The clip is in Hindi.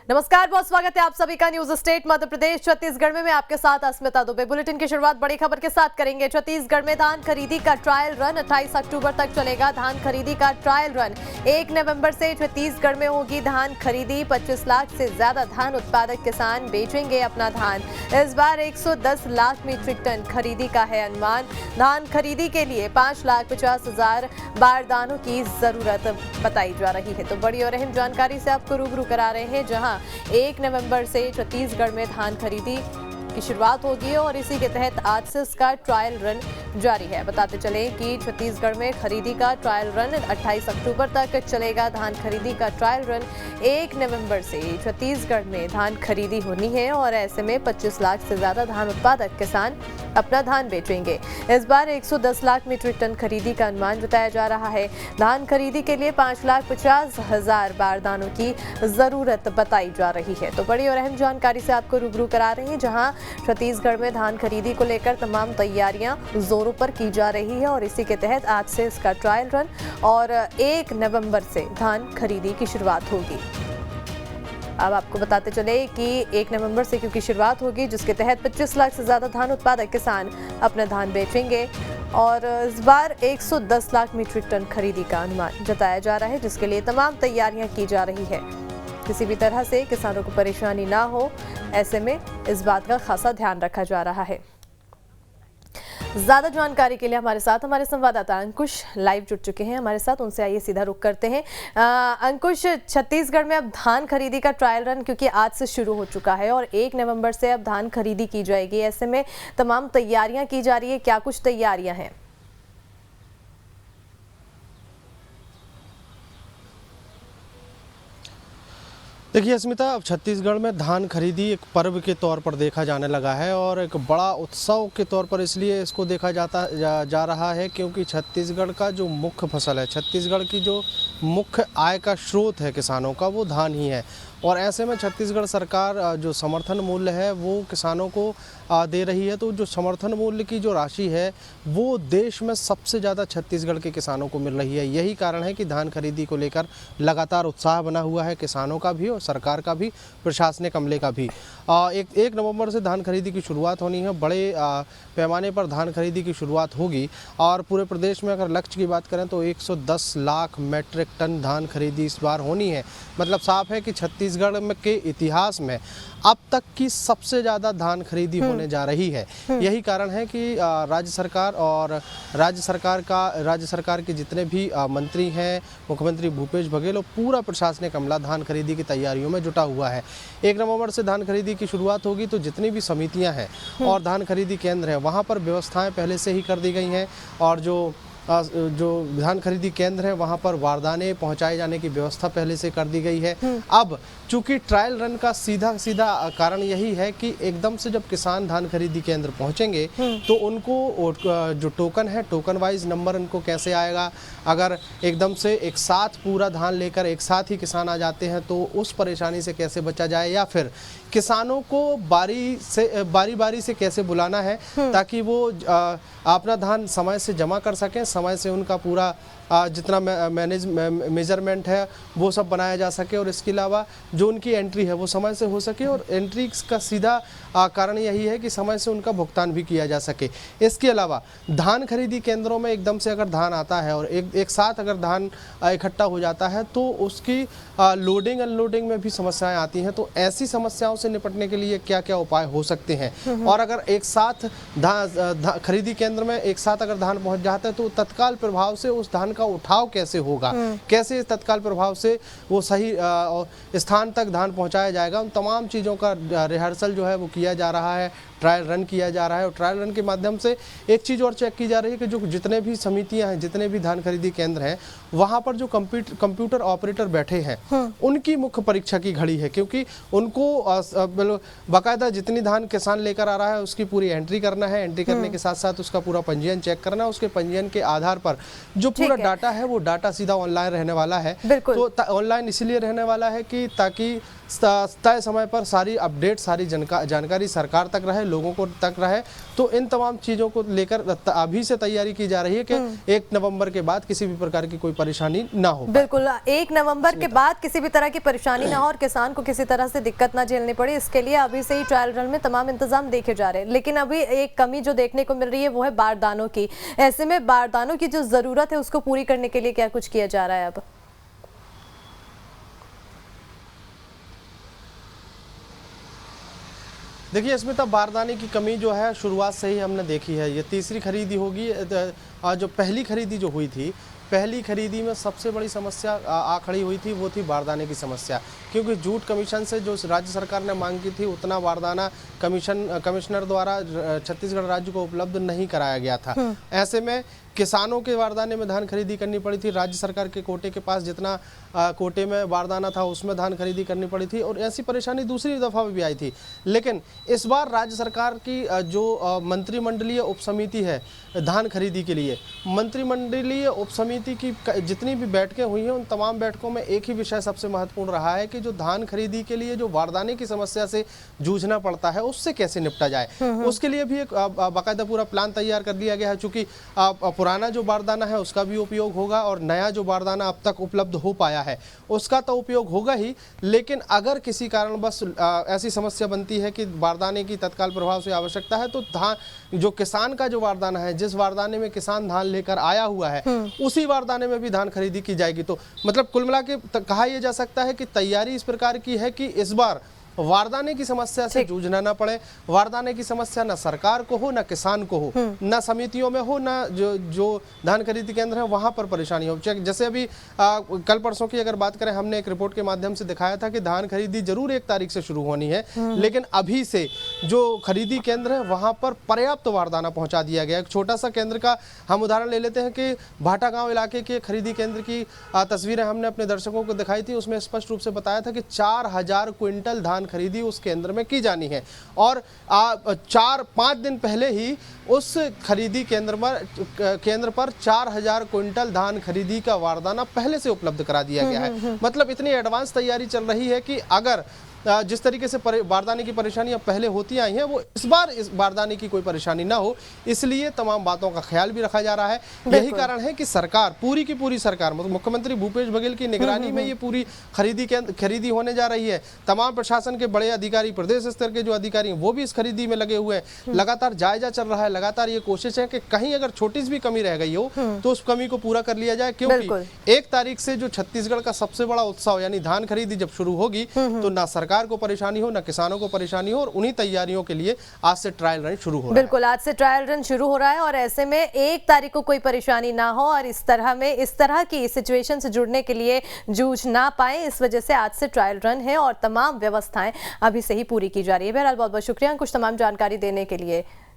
नमस्कार, बहुत स्वागत है आप सभी का न्यूज स्टेट मध्य प्रदेश छत्तीसगढ़ में। मैं आपके साथ अस्मिता दुबे। बुलेटिन की शुरुआत बड़ी खबर के साथ करेंगे। छत्तीसगढ़ में धान खरीदी का ट्रायल रन 28 अक्टूबर तक चलेगा। धान खरीदी का ट्रायल रन 1 नवंबर से छत्तीसगढ़ में होगी धान खरीदी। 25 लाख से ज्यादा धान उत्पादक किसान बेचेंगे अपना धान। इस बार 110 लाख मीट्रिक टन खरीदी का है अनुमान। धान खरीदी के लिए 5,50,000 बारदानों की जरूरत बताई जा रही है। तो बड़ी और अहम जानकारी से आपको रूबरू करा रहे हैं, जहां 1 नवंबर से छत्तीसगढ़ में धान खरीदी की शुरुआत होगी और इसी के तहत आज से इसका ट्रायल रन जारी है। बताते चले कि छत्तीसगढ़ में खरीदी का ट्रायल रन 28 अक्टूबर तक चलेगा। धान खरीदी का ट्रायल रन 1 नवंबर से छत्तीसगढ़ में धान खरीदी होनी है और ऐसे में 25 लाख से ज्यादा धान उत्पादक किसान अपना धान बेचेंगे। इस बार 110 लाख मीट्रिक टन खरीदी का अनुमान जताया जा रहा है। धान खरीदी के लिए 5,50,000 बारदानों की जरूरत बताई जा रही है। तो बड़ी और अहम जानकारी से आपको रूबरू करा रहे हैं, जहां छत्तीसगढ़ में धान खरीदी को लेकर तमाम तैयारियां जोरों पर की जा रही है और इसी के तहत आज से इसका ट्रायल रन और 1 नवंबर से धान खरीदी की शुरुआत होगी। अब आपको बताते चले कि 1 नवंबर से क्योंकि शुरुआत होगी, जिसके तहत 25 लाख से ज्यादा धान उत्पादक किसान अपना धान बेचेंगे और इस बार 110 लाख मीट्रिक टन खरीदी का अनुमान जताया जा रहा है, जिसके लिए तमाम तैयारियां की जा रही है। किसी भी तरह से किसानों को परेशानी ना हो, ऐसे में इस बात का खासा ध्यान रखा जा रहा है। ज्यादा जानकारी के लिए हमारे साथ हमारे संवाददाता अंकुश लाइव जुड़ चुके हैं हमारे साथ। उनसे आइए सीधा रुख करते हैं। अंकुश, छत्तीसगढ़ में अब धान खरीदी का ट्रायल रन क्योंकि आज से शुरू हो चुका है और 1 नवंबर से अब धान खरीदी की जाएगी, ऐसे में तमाम तैयारियां की जा रही है। क्या कुछ तैयारियां हैं? देखिए अस्मिता, अब छत्तीसगढ़ में धान खरीदी एक पर्व के तौर पर देखा जाने लगा है और एक बड़ा उत्सव के तौर पर इसलिए इसको देखा जा रहा है क्योंकि छत्तीसगढ़ का जो मुख्य फसल है, छत्तीसगढ़ की जो मुख्य आय का स्रोत है किसानों का, वो धान ही है। और ऐसे में छत्तीसगढ़ सरकार जो समर्थन मूल्य है वो किसानों को दे रही है। तो जो समर्थन मूल्य की जो राशि है वो देश में सबसे ज़्यादा छत्तीसगढ़ के किसानों को मिल रही है। यही कारण है कि धान खरीदी को लेकर लगातार उत्साह बना हुआ है किसानों का भी और सरकार का भी, प्रशासनिक अमले का भी। 1 नवंबर से धान खरीदी की शुरुआत होनी है। बड़े पैमाने पर धान खरीदी की शुरुआत होगी और पूरे प्रदेश में अगर लक्ष्य की बात करें तो 110 लाख मीट्रिक टन धान खरीदी इस बार होनी है। मतलब साफ है कि छत्तीसगढ़ के इतिहास में अब तक की सबसे ज़्यादा धान खरीदी होने जा रही है। यही कारण है कि राज्य सरकार के जितने भी मंत्री हैं, मुख्यमंत्री भूपेश बघेल और पूरा प्रशासनिक अमला धान खरीदी की तैयारियों में जुटा हुआ है। 1 नवंबर से धान खरीदी की शुरुआत होगी तो जितनी भी समितियां हैं और धान खरीदी केंद्र हैं वहां पर व्यवस्थाएं पहले से ही कर दी गई हैं और जो धान खरीदी केंद्र है वहां पर बारदाने पहुंचाए जाने की व्यवस्था पहले से कर दी गई है। अब चूंकि ट्रायल रन का सीधा कारण यही है कि एकदम से जब किसान धान खरीदी केंद्र पहुंचेंगे तो उनको जो टोकन है, टोकन वाइज नंबर उनको कैसे आएगा। अगर एकदम से एक साथ पूरा धान लेकर एक साथ ही किसान आ जाते हैं तो उस परेशानी से कैसे बचा जाए, या फिर किसानों को बारी से कैसे बुलाना है ताकि वो अपना धान समय से जमा कर सकें, समय से उनका पूरा जितना मेजरमेंट है वो सब बनाया जा सके और इसके अलावा जो उनकी एंट्री है वो समय से हो सके। और एंट्री का सीधा कारण यही है कि समय से उनका भुगतान भी किया जा सके। इसके अलावा धान खरीदी केंद्रों में एकदम से अगर धान आता है और एक साथ अगर धान इकट्ठा हो जाता है तो उसकी लोडिंग अनलोडिंग में भी समस्याएं आती हैं। तो ऐसी समस्याओं से निपटने के लिए क्या क्या उपाय हो सकते हैं, और अगर एक साथ खरीदी केंद्र में एक साथ अगर धान पहुंच जाता है तो तत्काल प्रभाव से उस धान का उठाव कैसे होगा, कैसे तत्काल प्रभाव से वो सही स्थान तक धान पहुंचाया जाएगा, उन तमाम चीज़ों का रिहर्सल जो है वो किया जा रहा है, ट्रायल रन किया जा रहा है। और ट्रायल रन के माध्यम से एक चीज़ और चेक की जा रही है कि जो जितने भी समितियां हैं, जितने भी धान खरीदी केंद्र हैं, वहां पर जो कंप्यूटर ऑपरेटर बैठे हैं उनकी मुख्य परीक्षा की घड़ी है, क्योंकि उनको बाकायदा जितनी धान किसान लेकर आ रहा है उसकी पूरी एंट्री करना है। एंट्री करने के साथ साथ उसका पूरा पंजीयन चेक करना है। उसके पंजीयन के आधार पर जो पूरा डाटा है वो डाटा सीधा ऑनलाइन रहने वाला है। तो ऑनलाइन इसलिए रहने वाला है कि ताकि तय समय पर सारी अपडेट, सारी जानकारी सरकार तक रहे, लोगों को तक रहे। तो इन तमाम चीज़ों को लेकर अभी से तैयारी की जा रही है कि 1 नवंबर के बाद किसी भी प्रकार की कोई परेशानी ना हो। बिल्कुल, 1 नवंबर के बाद किसी भी तरह की परेशानी ना हो और किसान को किसी तरह से दिक्कत ना झेलनी पड़े, इसके लिए अभी से ही ट्रायल रन में तमाम इंतजाम देखे जा रहे हैं। लेकिन अभी एक कमी जो देखने को मिल रही है वो है बारदानों की। ऐसे में बारदानों की जो जरूरत है उसको पूरी करने के लिए क्या कुछ किया जा रहा है अब? देखिए, इसमें तब बारदाने की कमी जो है शुरुआत से ही हमने देखी है। ये तीसरी खरीदी होगी। जो पहली खरीदी जो हुई थी, पहली खरीदी में सबसे बड़ी समस्या आ खड़ी हुई थी, वो थी बारदाने की समस्या। क्योंकि जूट कमीशन से जो राज्य सरकार ने मांग की थी उतना बारदाना कमिश्नर द्वारा छत्तीसगढ़ राज्य को उपलब्ध नहीं कराया गया था। ऐसे में किसानों के बारदाने में धान खरीदी करनी पड़ी थी। राज्य सरकार के कोटे के पास जितना कोटे में बारदाना था उसमें धान खरीदी करनी पड़ी थी, और ऐसी परेशानी दूसरी दफ़ा भी आई थी। लेकिन इस बार राज्य सरकार की जो मंत्रिमंडलीय उपसमिति है धान खरीदी के लिए, मंत्रिमंडलीय उपसमिति की जितनी भी बैठकें हुई हैं उन तमाम बैठकों में एक ही विषय सबसे महत्वपूर्ण रहा है कि जो धान खरीदी के लिए जो बारदाने की समस्या से जूझना पड़ता है उससे कैसे निपटा जाए। उसके लिए भी एक बाकायदा पूरा प्लान तैयार कर लिया गया है। चूँकि पुराना जो बारदाना है उसका भी उपयोग होगा और नया जो बारदाना अब तक उपलब्ध हो पाया है उसका तो उपयोग होगा ही, लेकिन अगर किसी कारणवश ऐसी समस्या बनती है कि बारदाने की तत्काल प्रभाव से आवश्यकता है तो धान जो किसान का जो बारदाना है, जिस बारदाने में किसान धान लेकर आया हुआ है उसी बारदाने में भी धान खरीदी की जाएगी। तो मतलब कुल मिला के कहा यह जा सकता है कि तैयारी इस प्रकार की है कि इस बार वारदाने की समस्या से जूझना ना पड़े। वारदाने की समस्या ना सरकार को हो, ना किसान को हो, ना समितियों में हो, ना जो धान खरीदी केंद्र है वहां पर परेशानी हो। जैसे अभी कल परसों की अगर बात करें, हमने एक रिपोर्ट के माध्यम से दिखाया था कि धान खरीदी जरूर 1 तारीख से शुरू होनी है, लेकिन अभी से जो खरीदी केंद्र है वहां पर पर्याप्त वारदाना पहुंचा दिया गया। एक छोटा सा केंद्र का हम उदाहरण ले लेते हैं कि भाटा गाँव इलाके के खरीदी केंद्र की तस्वीरें हमने अपने दर्शकों को दिखाई थी। उसमें स्पष्ट रूप से बताया था कि 4000 क्विंटल धान खरीदी उस केंद्र में की जानी है, और 4-5 दिन पहले ही उस खरीदी केंद्र पर 4000 क्विंटल धान खरीदी का वारदाना पहले से उपलब्ध करा दिया गया है। मतलब इतनी एडवांस तैयारी चल रही है कि अगर जिस तरीके से बारदाने की परेशानियां पहले होती आई हैं वो इस बार इस बारदाने की कोई परेशानी ना हो, इसलिए तमाम बातों का ख्याल भी रखा जा रहा है। यही कारण है कि सरकार, पूरी की पूरी सरकार, मतलब मुख्यमंत्री भूपेश बघेल की निगरानी में ये पूरी खरीदी होने जा रही है। तमाम प्रशासन के बड़े अधिकारी, प्रदेश स्तर के जो अधिकारी हैं वो भी इस खरीदी में लगे हुए हैं। लगातार जायजा चल रहा है, लगातार ये कोशिश है कि कहीं अगर छोटी सी भी कमी रह गई हो तो उस कमी को पूरा कर लिया जाए। क्योंकि 1 तारीख से जो छत्तीसगढ़ का सबसे बड़ा उत्सव यानी धान खरीदी जब शुरू होगी तो ना सरकार को परेशानी हो, ना किसानों को परेशानी हो, और उन्हीं तैयारियों के लिए आज से ट्रायल रन शुरू हो रहा है। बिल्कुल, आज से ट्रायल रन शुरू हो रहा है और ऐसे में 1 तारीख को कोई परेशानी ना हो और इस तरह की सिचुएशन से जुड़ने के लिए जूझ ना पाए, इस वजह से आज से ट्रायल रन है और तमाम व्यवस्थाएं अभी से ही पूरी की जा रही है। बहरहाल बहुत बहुत शुक्रिया कुछ तमाम जानकारी देने के लिए।